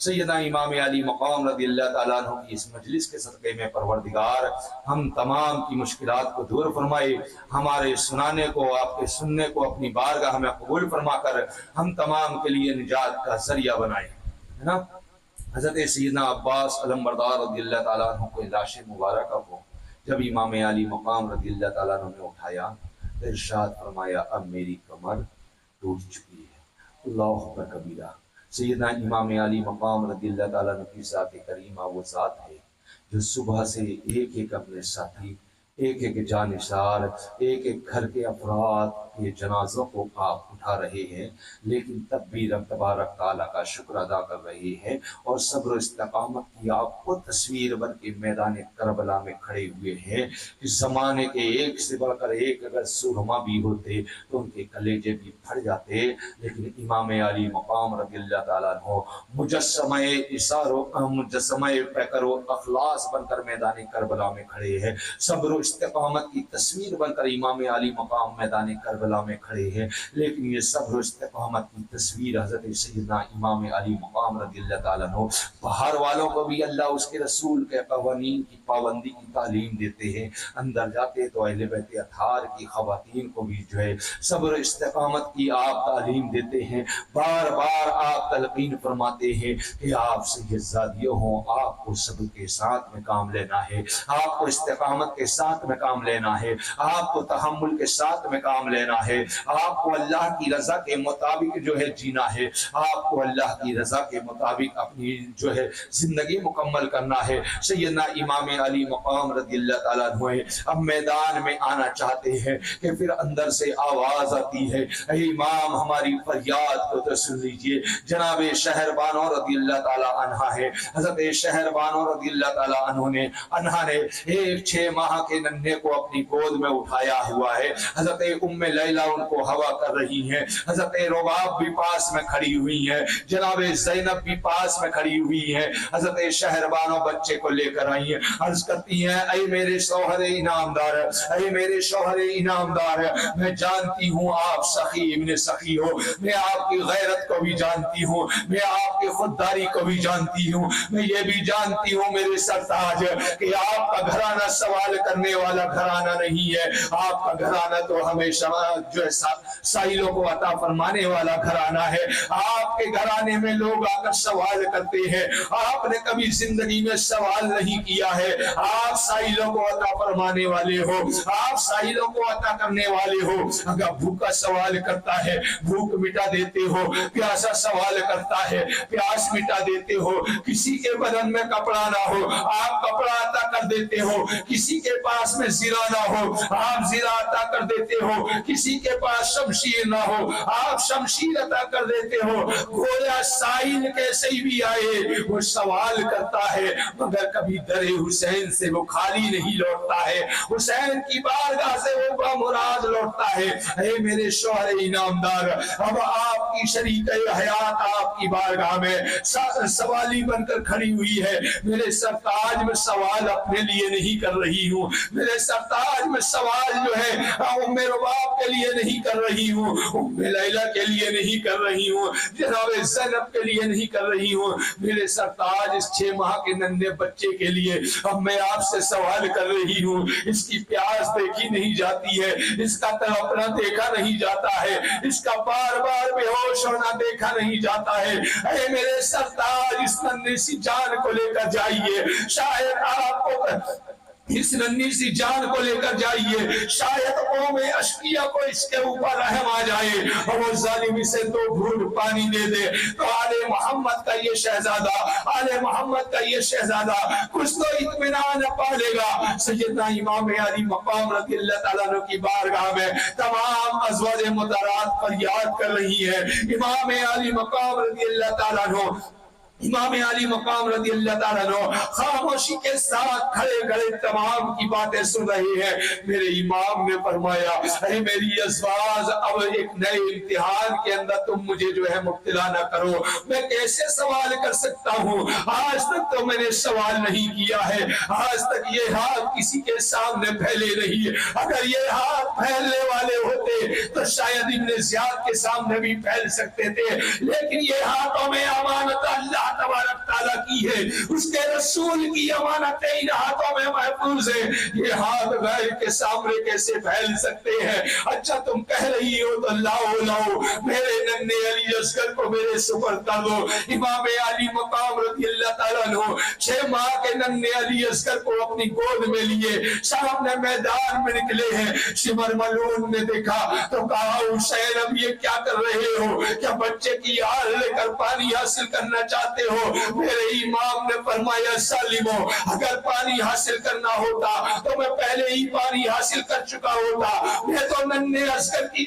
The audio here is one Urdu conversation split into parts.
سیدنا امام علی مقام رضی اللہ تعالیٰ عنہ کی اس مجلس کے صدقے میں پروردگار ہم تمام کی مشکلات کو دور فرمائے، ہمارے سنانے کو، آپ کے سننے کو اپنی بارگاہ میں قبول فرما کر ہم تمام کے لیے نجات کا ذریعہ بنائے، ہے نا۔ حضرت سیدنا عباس علمبردار رضی اللہ تعالیٰ عنہ کو لاش مبارکہ کو جب امام علی مقام رضی اللہ تعالیٰ عنہ نے اٹھایا تو ارشاد فرمایا اب میری کمر ٹوٹ چکی ہے، اللہ اکبر کبیرہ۔ سیدنا امام علی مقام رضی اللہ تعالیٰ عنہ کی ذات کریمہ وہ ذات ہے جو صبح سے ایک ایک اپنے ساتھی، ایک ایک جانثار، ایک ایک گھر کے افراد کے جنازوں کو آپ اٹھا رہے ہیں، لیکن تب بھی رب تبارک تعالیٰ کا شکر ادا کر رہے ہیں، اور صبر و استقامت کی آپ کو تصویر بن کے میدان کربلا میں کھڑے ہوئے ہیں کہ زمانے کے ایک سے بڑھ کر ایک اگر سرما بھی ہوتے تو ان کے کلیجے بھی پھٹ جاتے، لیکن امام علی مقام رضی اللہ تعالیٰ عنہ مجسمہ پیکر و اخلاص بن کر میدان کربلا میں کھڑے ہیں، صبر و استقامت کی تصویر بن کر امام علی مقام میدان کربلا میں کھڑے ہیں، لیکن یہ صبر و استقامت کی تصویر حضرت سیدنا امام علی مقام رضی اللہ تعالیٰ عنہ باہر والوں کو بھی اللہ اس کے رسول کے قوانین کی پابندی کی تعلیم دیتے ہیں، اندر جاتے تو اہل بیت اطہار کی خواتین کو بھی جو ہے صبر و استقامت کی آپ تعلیم دیتے ہیں، بار بار آپ تلقین فرماتے ہیں کہ آپ سید زادیوں ہوں، آپ کو صبر کے ساتھ میں کام لینا ہے، آپ کو استقامت کے ساتھ میں کام لینا ہے، آپ کو تحمل کے ساتھ میں کام لینا ہے، آپ کو اللہ کی رضا کے مطابق جو ہے جینا ہے، آپ کو اللہ کی رضا کے مطابق اپنی جو ہے زندگی مکمل کرنا ہے۔ سیدنا امام علی مقام رضی اللہ تعالیٰ عنہ اب میدان میں آنا چاہتے ہیں کہ پھر اندر سے آواز آتی ہے، اے امام ہماری فریاد کو تو سن لیجئے۔ جناب شہربانو رضی اللہ تعالیٰ عنہ ہے، حضرت شہربانو رضی اللہ تعالیٰ عنہ نے ایک 6 ماہ کے ننھے کو اپنی گود میں اٹھایا ہوا ہے، حضرت ام لیلہ ان کو ہوا کر رہی ہیں، حضرت رباب بھی پاس میں کھڑی ہوئی ہیں، جناب زینب بھی پاس میں کھڑی ہوئی ہیں، حضرت شہربانو بچے کو لے کر آئی ہیں، عرض کرتی ہیں اے میرے شوہر انعامدار، اے میرے شوہر انعامدار، میں جانتی ہوں آپ سخی ابن سخی ہو، میں آپ کی غیرت کو بھی جانتی ہوں، میں آپ کی خودداری کو بھی جانتی ہوں، میں یہ بھی جانتی ہوں میرے سرتاج کہ آپ کا گھرانہ سوال کرنے والا گھرانہ نہیں ہے، آپ کا گھرانہ تو ہمیشہ جو ہے سائلوں کو عطا فرمانے والا گھرانہ ہے، آپ کے گھرانے میں لوگ آ کر سوال کرتے ہیں، آپ نے کبھی زندگی میں سوال نہیں کیا ہے، آپ سائلوں کو عطا فرمانے والے ہو، آپ سائلوں کو عطا کرنے والے ہو، اگر بھوکا سوال کرتا ہے بھوک مٹا دیتے ہو، پیاسا سوال کرتا ہے پیاس مٹا دیتے ہو، کسی کے بدن میں کپڑا نہ ہو آپ کپڑا عطا کر دیتے ہو، کسی کے پاس میں زرہ نہ ہو آپ زرہ عطا کر دیتے ہو، کسی کے پاس شمشیر نہ ہو آپ شمشیر عطا کر دیتے ہو، گویا سائل کیسے بھی آئے وہ سوال کرتا ہے مگر کبھی در حسین سے وہ خالی نہیں لوٹتا ہے، حسین کی بارگاہ سے وہ بامراد لوٹتا ہے۔ اے میرے شوہر انعامدار، اب آپ کی شریک حیات آپ کی بارگاہ میں سوالی بن کر کھڑی ہوئی ہے، میرے سرتاج میں سوال اپنے لیے نہیں کر رہی ہوں، میرے سرتاج میں سوال جو ہے ام رباب کے لیے نہیں کر رہی ہوں، ام لیلہ کے لیے نہیں کر رہی ہوں، جناب زینب کے لیے نہیں کر رہی ہوں، میرے سرتاج اس 6 ماہ کے ننھے بچے کے لیے اب میں آپ سے سوال کر رہی ہوں، اس کی پیاس دیکھی نہیں جاتی ہے، اس کا تڑپنا دیکھا نہیں جاتا ہے، اس کا بار بار بے ہوش ہونا دیکھا نہیں جاتا ہے، اے میرے سرتاج اس ننھی سی جان کو لے کر جائیے، شاید آپ کو اس ننھی سی جان کو لے کر جائیے، شاید قوم اشقیہ کو اس کے اوپر رحم آ جائے اور وہ ظالم اسے 2 گھونٹ پانی دے دے تو آل محمد کا یہ شہزادہ، آل محمد کا یہ شہزادہ کچھ تو اطمینان پالے گا۔ سیدنا امام علی مقام رضی اللہ تعالیٰ عنہ کی بارگاہ میں تمام ازواج مطہرات فریاد کر رہی ہے، امام علی مقام رضی اللہ تعالیٰ عنہ، امام علی مقام رضی اللہ تعالیٰ عنہ خاموشی کے ساتھ کھڑے کھڑے تمام کی باتیں سن رہے ہیں۔ میرے امام نے فرمایا اے میری ازواج، اب ایک نئے امتحان کے اندر تم مجھے جو ہے مبتلا نہ کرو، میں کیسے سوال کر سکتا ہوں، آج تک تو میں نے سوال نہیں کیا ہے، آج تک یہ ہاتھ کسی کے سامنے پھیلے نہیں، اگر یہ ہاتھ پھیلنے والے ہوتے تو شاید ابن زیاد کے سامنے بھی پھیل سکتے تھے، لیکن یہ ہاتھوں میں امانت اللہ تبارک کی ہے, اس کے رسول کی امانتیں ان ہاتھوں میں محفوظ ہے, یہ ہاتھ غیر کے سامنے کیسے پھیل سکتے ہیں؟ اچھا تم کہہ رہی ہو تو لاؤ میرے ننھے علی اصغر کو میرے سپرد کر دو. امام علی مقام رضی اللہ تعالیٰ عنہ 6 ماہ کے ننھے علی اصغر کو اپنی گود میں لیے سامنے میدان میں نکلے ہیں. شمر ملعون نے دیکھا تو کہا حسین اب یہ کیا کر رہے ہو؟ کیا بچے کی آل لے کر پانی حاصل کرنا چاہتے ہو؟ میرے امام نے فرمایا ظالمو, اگر پانی حاصل کرنا ہوتا تو میں پہلے ہی پانی حاصل کر چکا ہوتا. میں تو ننھے اصغر کی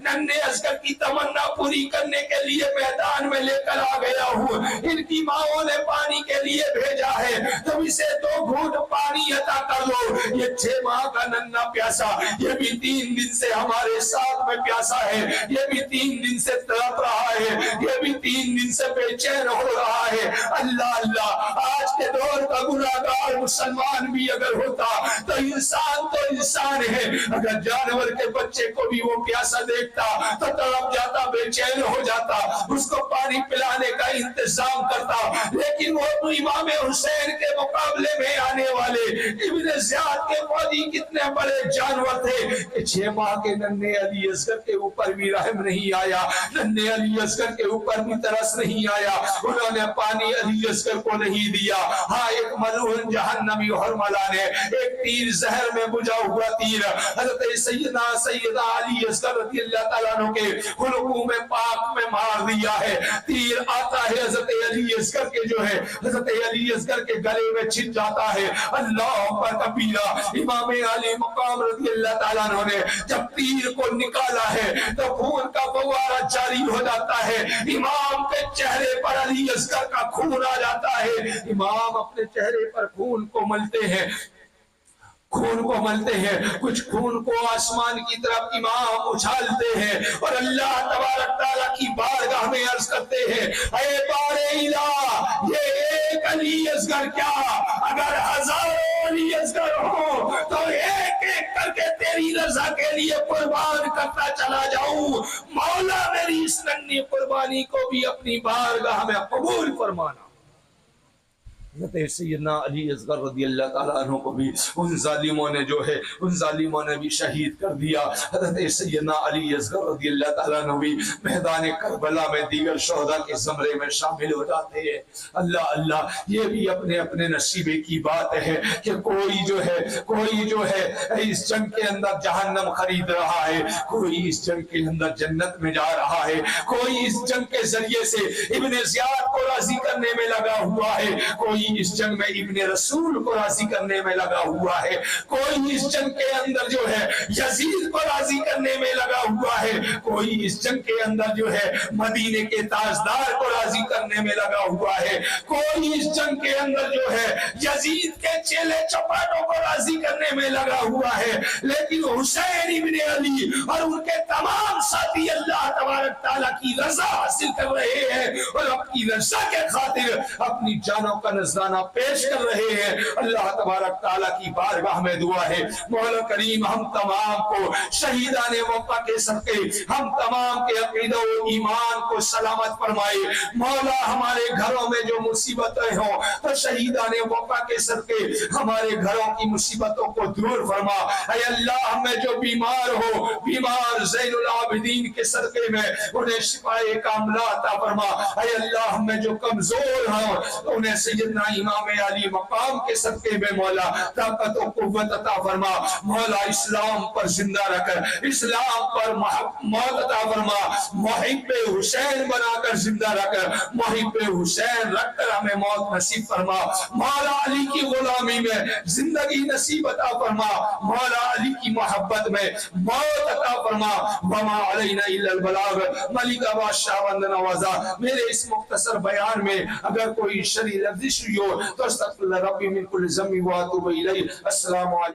ننھے اصغر کی تمنا پوری کرنے کے لیے میدان میں لے کر آ گیا ہوں. ان کی ماؤں نے پانی کے لیے بھیجا ہے, تم اسے 2 گھونٹ پانی عطا کر دو. یہ 6 ماہ کا ننھا پیاسا, یہ بھی 3 دن سے ہمارے ساتھ میں پیاسا ہے, یہ بھی 3 دن سے تڑپ رہا ہے, یہ بھی 3 دن سے بے چین ہو رہا ہے. اللہ اللہ, آج کے دور کا گناہگار مسلمان بھی اگر ہوتا تو انسان ہے, اگر جانور کے بچے کو بھی وہ پیاسا دیکھتا تو تڑپ جاتا, بے چین ہو جاتا, اس کو پانی پلانے کا انتظام کرتا. لیکن وہ امام حسین کے مقابلے میں آنے والے ابن زیاد کے فوجی کتنے بڑے جانور تھے کہ 6 ماہ کے ننھے علی اصغر کے اوپر بھی رحم نہیں آیا, ننھے علی اصغر کے اوپر بھی ترس نہیں آیا, انہوں نے پانی علی اصغر کو نہیں دیا. ہاں, ایک ملعون جہنمی حرملہ نے ایک تیر زہر میں بجھا ہوا تیر حضرت سیدنا علی اصغر رضی اللہ تعالیٰ عنہ کے حلقوم پاک میں مار دیا ہے. تیر آتا ہے حضرت علی اصغر کے حضرت علی اصغر کے گلے میں چھپ جاتا ہے. اللہ اکبر کبیرہ. امام علی مقام رضی اللہ تعالیٰ عنہ نے جب تیر کو نکالا ہے تو خون کا فوارہ جاری ہو جاتا ہے. امام کے چہرے پر علی اصغر کا خون آ جاتا ہے. امام اپنے چہرے پر خون کو ملتے ہیں, کچھ خون کو آسمان کی طرف امام اچھالتے ہیں اور اللہ تبارک تعالیٰ کی بارگاہ میں عرض کرتے ہیں, اے بار الہ, یہ ایک علی اصغر کیا اگر ہزاروں علی اصغر ہو تو ایک ایک کر کے تیری رضا کے لیے قربان کرتا چلا جاؤں. مولا میری اس ننھی قربانی کو بھی اپنی بارگاہ میں قبول فرمانا. حضرت سیدنا علی اصغر رضی اللہ تعالیٰ عنہ کو بھی ان ظالموں نے بھی شہید کر دیا. حضرت سیدنا علی اصغر رضی اللہ تعالیٰ عنہ بھی میدان کربلا میں دیگر شہداء کے زمرے میں شامل ہو جاتے ہیں. اللہ اللہ, یہ بھی اپنے اپنے نصیبے کی بات ہے کہ کوئی جو ہے اس جنگ کے اندر جہنم خرید رہا ہے, کوئی اس جنگ کے اندر جنت میں جا رہا ہے, کوئی اس جنگ کے ذریعے سے ابن زیاد کو راضی کرنے میں لگا ہوا ہے, کوئی اس جنگ میں ابن رسول کو راضی کرنے میں لگا ہوا ہے, کوئی اس جنگ کے اندر جو ہے یزید کو راضی کرنے میں لگا ہوا ہے, کوئی اس جنگ کے اندر جو ہے مدینے کے تاجدار کو راضی کرنے میں لگا ہوا ہے, کوئی اس جنگ کے اندر جو ہے یزید کے چیلے چپاٹوں کو راضی کرنے میں لگا ہوا ہے. لیکن حسین ابن علی اور ان کے تمام ساتھی اللہ تبارک تعالیٰ کی رضا حاصل کر رہے ہیں اور اپنی رضا کے خاطر اپنی جانوں کا نذرانہ پیش کر رہے ہیں. اللہ تبارک تعالیٰ کی بارگاہ میں دعا ہے, مولا کریم ہم تمام کو شہیدان موقع کے صدقے ہم تمام کے عقیدہ و ایمان کو سلامت فرمائے. مولا ہمارے گھروں میں جو مصیبتیں ہوں تو شہیدان موقع کے صدقے ہمارے گھروں کی مصیبتوں کو دور فرما. اے اللہ, ہمیں جو بیمار زین العابدین کے صدقے میں انہیں شفائے کاملہ عطا فرما. اے اللہ, ہمیں جو کمزور ہوں انہیں سیدنا امام علی مقام کے صدقے میں مولا طاقت و قوت عطا فرما. مولا اسلام پر زندہ رکھ کر, اسلام پر موت عطا فرما. محب حسین بنا کر زندہ رکھ کر, محب حسین رکھ کر ہمیں موت نصیب فرما. مولا علی کی غلامی میں زندگی نصیب عطا فرما. مولا علی کی محبت میں موت عطا فرما. وما علینا الا البلاغ. ملک بادشاہ بند نوازا, میرے اس مختصر بیان میں اگر کوئی شرعی لفظ ہو تو استغفر ربی من کل ذنب واتوب الیہ. السلام علیکم.